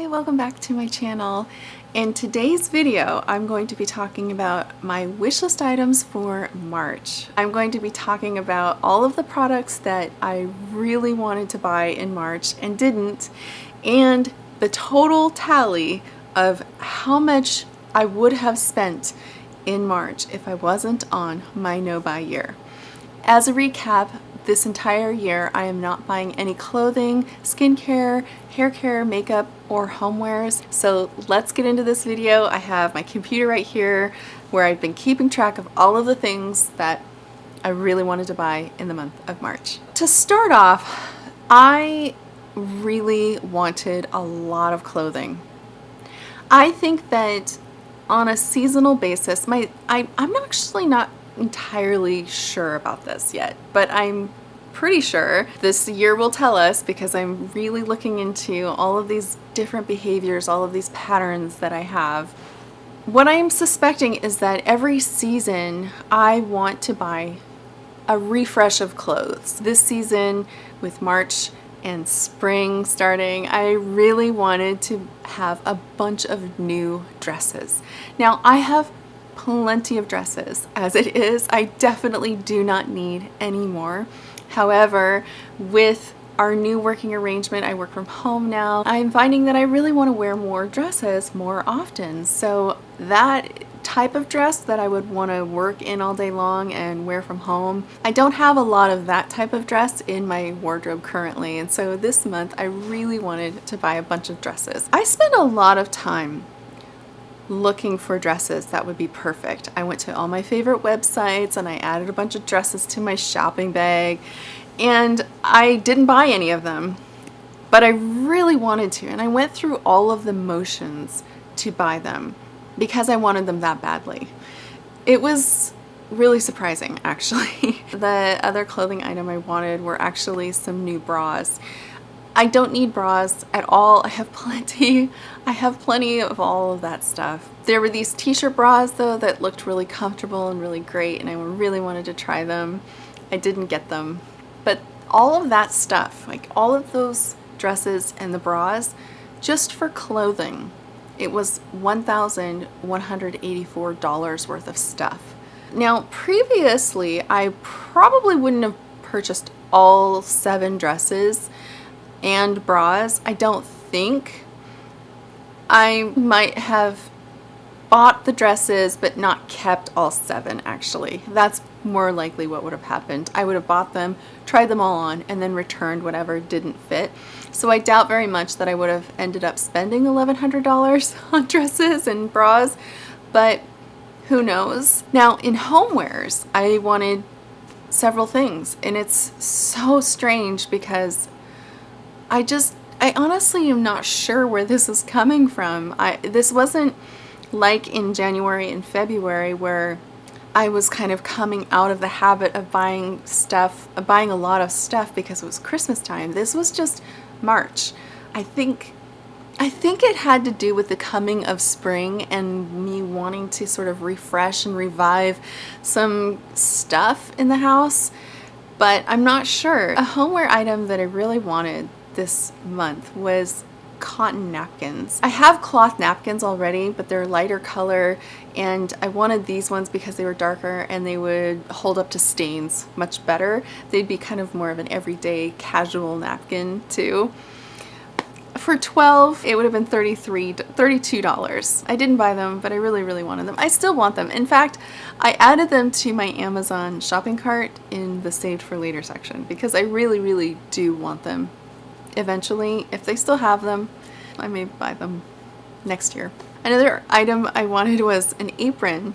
welcome back to my channel. In today's video, I'm going to be talking about my wish list items for March. I'm going to be talking about all of the products that I really wanted to buy in March and didn't, and the total tally of how much I would have spent in March if I wasn't on my no-buy year. As a recap, this entire year I am not buying any clothing, skincare, hair care, makeup, or homewares. So let's get into this video. I have my computer right here where I've been keeping track of all of the things that I really wanted to buy in the month of March. To start off, I really wanted a lot of clothing. I think that on a seasonal basis, I'm actually not entirely sure about this yet, but I'm pretty sure this year will tell us, because I'm really looking into all of these different behaviors, all of these patterns that I have. What I'm suspecting is that every season I want to buy a refresh of clothes. This season, with March and spring starting, I really wanted to have a bunch of new dresses. Now, I have plenty of dresses as it is. I definitely do not need any more. However, with our new working arrangement, I work from home now, I'm finding that I really want to wear more dresses more often. So that type of dress that I would want to work in all day long and wear from home, I don't have a lot of that type of dress in my wardrobe currently. And so this month I really wanted to buy a bunch of dresses. I spent a lot of time looking for dresses that would be perfect. I went to all my favorite websites and I added a bunch of dresses to my shopping bag, and I didn't buy any of them, but I really wanted to, and I went through all of the motions to buy them because I wanted them that badly. It was really surprising, actually. The other clothing item I wanted were actually some new bras. I don't need bras at all. I have plenty of all of that stuff. There were these t-shirt bras though that looked really comfortable and really great, and I really wanted to try them. I didn't get them. But all of that stuff, like all of those dresses and the bras, just for clothing, it was $1,184 worth of stuff. Now, previously, I probably wouldn't have purchased all 7 dresses and bras. I don't think. I might have bought the dresses but not kept all 7, actually. That's more likely what would have happened. I would have bought them, tried them all on, and then returned whatever didn't fit. So I doubt very much that I would have ended up spending $1,100 on dresses and bras, but who knows? Now, in homewares, I wanted several things, and it's so strange because I honestly am not sure where this is coming from. This wasn't like in January and February where I was kind of coming out of the habit of buying a lot of stuff because it was Christmas time. This was just March. I think it had to do with the coming of spring and me wanting to sort of refresh and revive some stuff in the house, but I'm not sure. A homeware item that I really wanted this month was cotton napkins. I have cloth napkins already, but they're lighter color, and I wanted these ones because they were darker and they would hold up to stains much better. They'd be kind of more of an everyday casual napkin too. For $12, it would have been $32. I didn't buy them, but I really wanted them. I still want them. In fact, I added them to my Amazon shopping cart in the saved for later section because I really do want them. Eventually, if they still have them, I may buy them next year. Another item I wanted was an apron.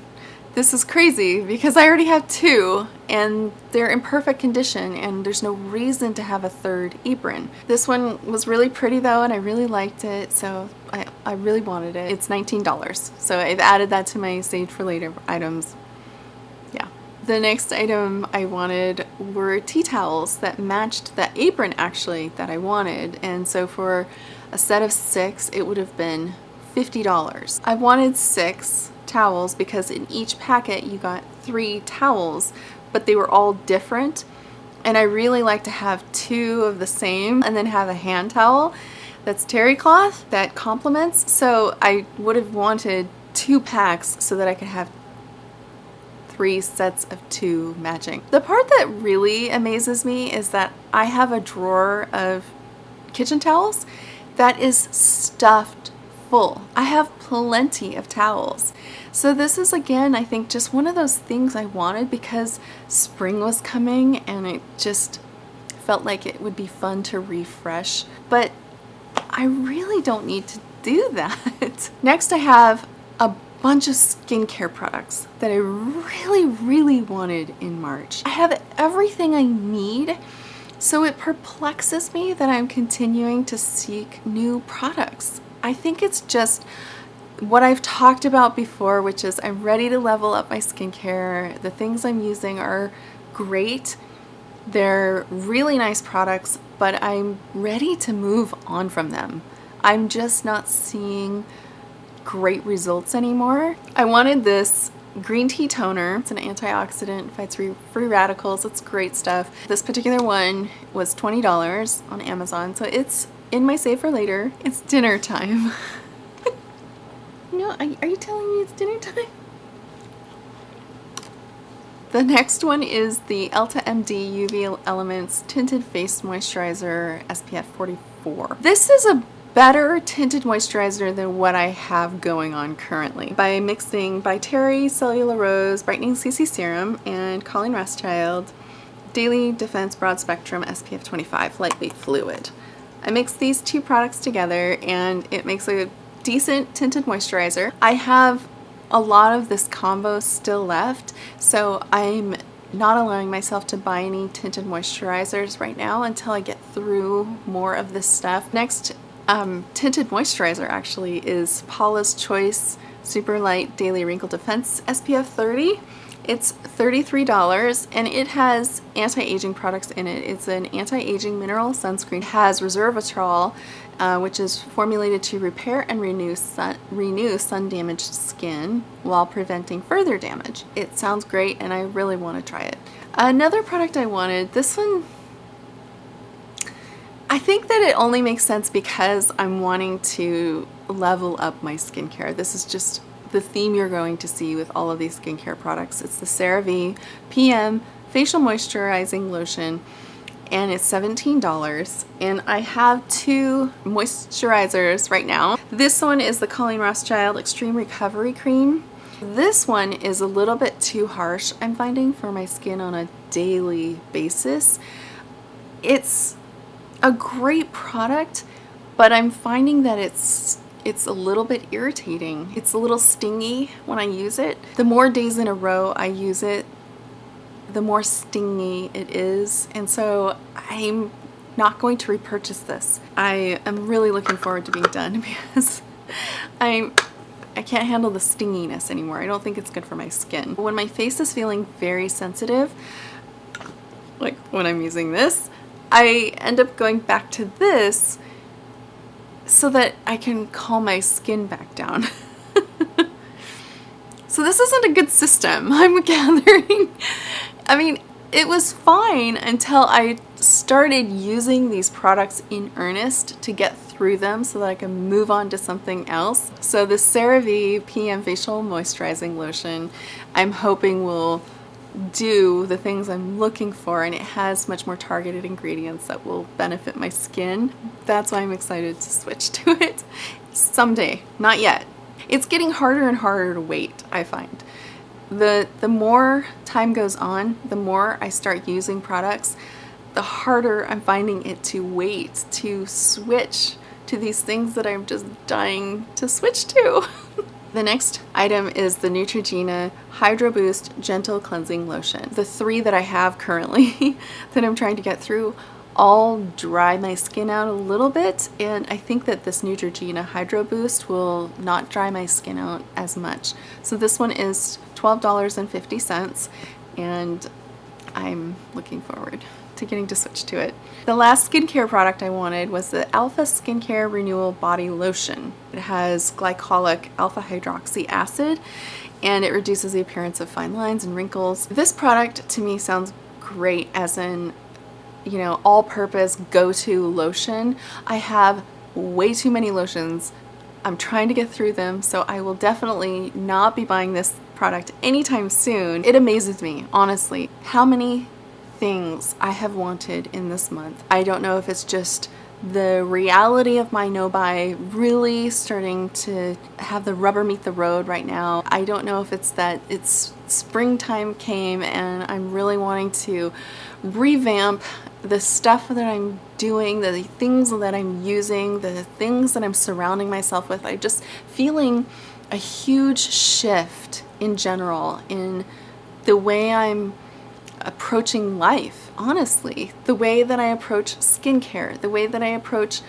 This is crazy because I already have 2 and they're in perfect condition and there's no reason to have a third apron. This one was really pretty though, and I really liked it, so I really wanted it. It's $19, so I've added that to my saved for later items. Yeah. The next item I wanted were tea towels that matched the apron actually that I wanted, and so for a set of 6 it would have been $50. I wanted 6 towels because in each packet you got 3 towels, but they were all different, and I really like to have 2 of the same and then have a hand towel. that's terry cloth that complements. So I would have wanted 2 packs so that I could have 3 sets of 2 matching. The part that really amazes me is that I have a drawer of kitchen towels that is stuffed full. I have plenty of towels. So this is, again, I think just one of those things I wanted because spring was coming and it just felt like it would be fun to refresh. But I really don't need to do that. Next I have a bunch of skincare products that I really wanted in March. I have everything I need, so it perplexes me that I'm continuing to seek new products. I think it's just what I've talked about before, which is I'm ready to level up my skincare. The things I'm using are great. They're really nice products, but I'm ready to move on from them. I'm just not seeing great results anymore. I wanted this green tea toner. It's an antioxidant, fights free radicals. It's great stuff. This particular one was $20 on Amazon, so it's in my save for later. It's dinner time. No, are you telling me it's dinner time? The next one is the Elta MD UV Elements Tinted Face Moisturizer SPF 44. This is a better tinted moisturizer than what I have going on currently. By mixing by Terry Cellular Rose Brightening CC Serum and Colleen Rothschild Daily Defense Broad Spectrum SPF 25 Lightly Fluid. I mix these 2 products together and it makes a decent tinted moisturizer. I have a lot of this combo still left, so I'm not allowing myself to buy any tinted moisturizers right now until I get through more of this stuff. Next tinted moisturizer actually is Paula's Choice Super Light Daily Wrinkle Defense SPF 30. It's $33 and it has anti-aging products in it. It's an anti-aging mineral sunscreen. It has resveratrol, which is formulated to repair and renew sun-damaged skin while preventing further damage. It sounds great and I really want to try it. Another product I wanted, this one, I think that it only makes sense because I'm wanting to level up my skincare. This is just the theme you're going to see with all of these skincare products. It's the CeraVe PM Facial Moisturizing Lotion and it's $17. And I have 2 moisturizers right now. This one is the Colleen Rothschild Extreme Recovery Cream. This one is a little bit too harsh, I'm finding, for my skin on a daily basis. It's a great product, but I'm finding that it's a little bit irritating. It's a little stingy when I use it. The more days in a row I use it, the more stingy it is, and so I'm not going to repurchase this. I am really looking forward to being done because I can't handle the stinginess anymore. I don't think it's good for my skin. When my face is feeling very sensitive, like when I'm using this, I end up going back to this so that I can calm my skin back down. So this isn't a good system, I'm gathering. I mean, it was fine until I started using these products in earnest to get through them so that I can move on to something else. So the CeraVe PM Facial Moisturizing Lotion, I'm hoping will do the things I'm looking for, and it has much more targeted ingredients that will benefit my skin. That's why I'm excited to switch to it someday, not yet. It's getting harder and harder to wait, I find. The more time goes on, the more I start using products, the harder I'm finding it to wait to switch to these things that I'm just dying to switch to. The next item is the Neutrogena Hydro Boost Gentle Cleansing Lotion. The 3 that I have currently that I'm trying to get through all dry my skin out a little bit, and I think that this Neutrogena Hydro Boost will not dry my skin out as much. So this one is $12.50 and I'm looking forward to getting to switch to it. The last skincare product I wanted was the Alpha Skincare Renewal Body Lotion. It has glycolic alpha hydroxy acid and it reduces the appearance of fine lines and wrinkles. This product to me sounds great as an all-purpose go-to lotion. I have way too many lotions. I'm trying to get through them, so I will definitely not be buying this product anytime soon. It amazes me, honestly, how many things I have wanted in this month. I don't know if it's just the reality of my no-buy really starting to have the rubber meet the road right now. I don't know if it's that it's springtime came and I'm really wanting to revamp the stuff that I'm doing, the things that I'm using, the things that I'm surrounding myself with. I'm just feeling a huge shift in general in the way I'm approaching life, honestly. The way that I approach skincare, the way that I approach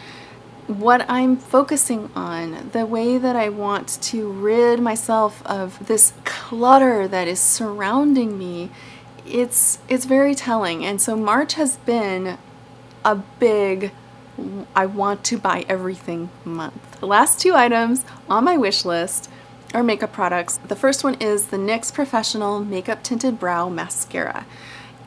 what I'm focusing on, the way that I want to rid myself of this clutter that is surrounding me. It's very telling. And so March has been a big I want to buy everything month. The last two items on my wish list are makeup products. The first one is the NYX Professional Makeup Tinted Brow Mascara.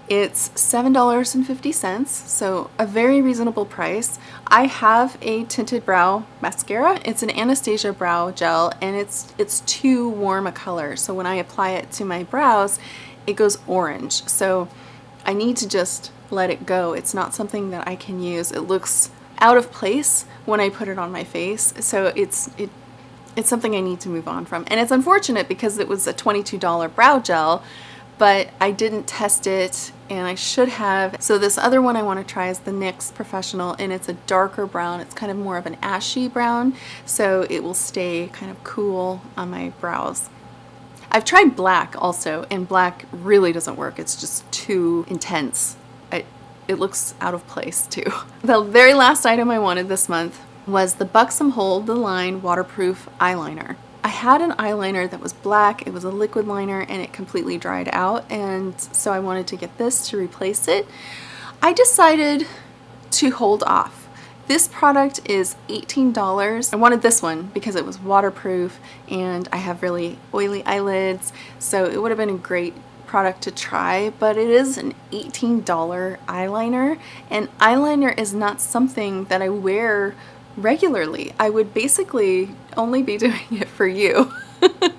It's $7.50, so a very reasonable price. I have a tinted brow mascara. It's an Anastasia brow gel, and it's too warm a color, so when I apply it to my brows, it goes orange. So I need to just let it go. It's not something that I can use. It looks out of place when I put it on my face, so it's something I need to move on from. And it's unfortunate because it was a $22 brow gel, but I didn't test it and I should have. So this other one I want to try is the NYX Professional, and it's a darker brown. It's kind of more of an ashy brown, so it will stay kind of cool on my brows. I've tried black also, and black really doesn't work. It's just too intense. It looks out of place too. The very last item I wanted this month was the Buxom Hold the Line Waterproof Eyeliner. I had an eyeliner that was black, it was a liquid liner, and it completely dried out, and so I wanted to get this to replace it. I decided to hold off. This product is $18. I wanted this one because it was waterproof and I have really oily eyelids, so it would have been a great product to try, but it is an $18 eyeliner, and eyeliner is not something that I wear regularly. I would basically only be doing it for you.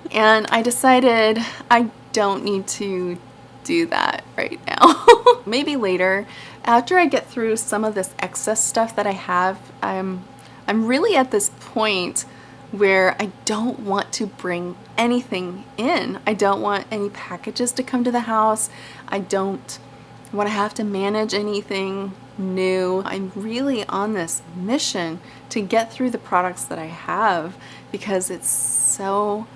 And I decided I don't need to do that right now. Maybe later, after I get through some of this excess stuff that I have. I'm really at this point where I don't want to bring anything in. I don't want any packages to come to the house. I don't want to have to manage anything new. I'm really on this mission to get through the products that I have because it's so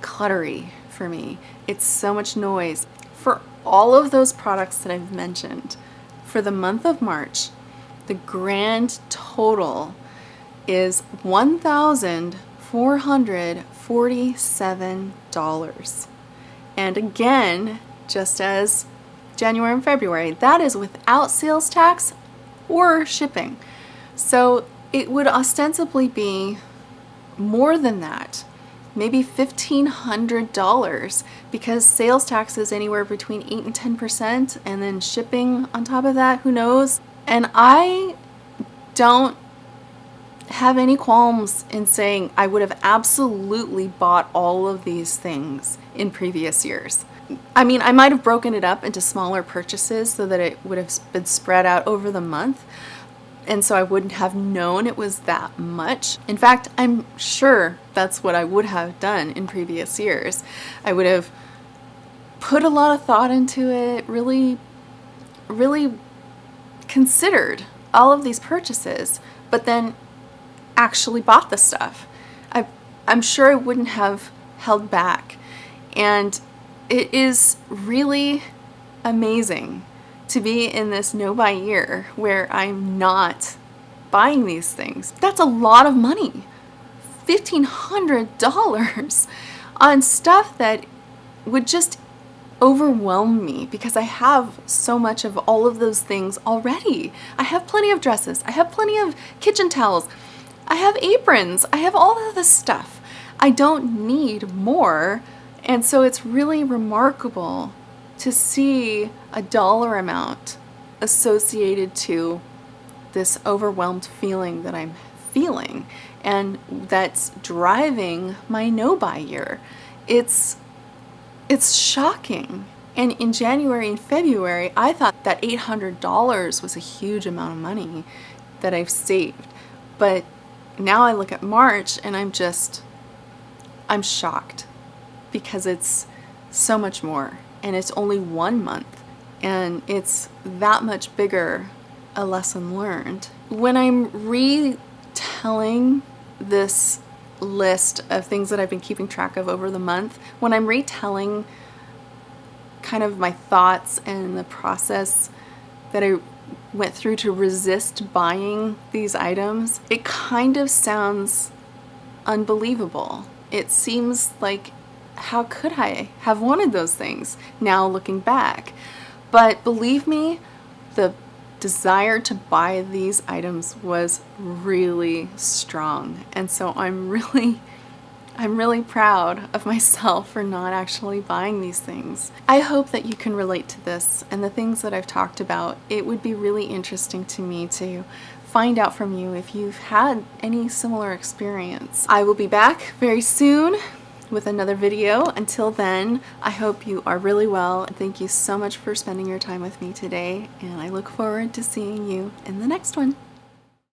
cluttery for me. It's so much noise. For all of those products that I've mentioned, for the month of March, the grand total is $1,447. And again, just as January and February, that is without sales tax or shipping. So it would ostensibly be more than that, maybe $1,500, because sales tax is anywhere between 8 and 10%, and then shipping on top of that, who knows? And I don't have any qualms in saying I would have absolutely bought all of these things in previous years. I mean, I might have broken it up into smaller purchases so that it would have been spread out over the month, and so I wouldn't have known it was that much. In fact, I'm sure that's what I would have done in previous years. I would have put a lot of thought into it, really considered all of these purchases, but then actually bought the stuff. I'm sure I wouldn't have held back. And it is really amazing to be in this no-buy year where I'm not buying these things. That's a lot of money. $1,500 on stuff that would just overwhelm me because I have so much of all of those things already. I have plenty of dresses. I have plenty of kitchen towels. I have aprons. I have all of this stuff. I don't need more. And so it's really remarkable to see a dollar amount associated to this overwhelmed feeling that I'm feeling, and that's driving my no-buy year. It's shocking. And in January and February, I thought that $800 was a huge amount of money that I've saved. But now I look at March and I'm shocked, because it's so much more, and it's only 1 month, and it's that much bigger a lesson learned. When I'm retelling this list of things that I've been keeping track of over the month, when I'm retelling kind of my thoughts and the process that I went through to resist buying these items, it kind of sounds unbelievable. It seems like, how could I have wanted those things now looking back? But believe me, the desire to buy these items was really strong. And so I'm really proud of myself for not actually buying these things. I hope that you can relate to this and the things that I've talked about. It would be really interesting to me to find out from you if you've had any similar experience. I will be back very soon with another video. Until then, I hope you are really well. Thank you so much for spending your time with me today, and I look forward to seeing you in the next one.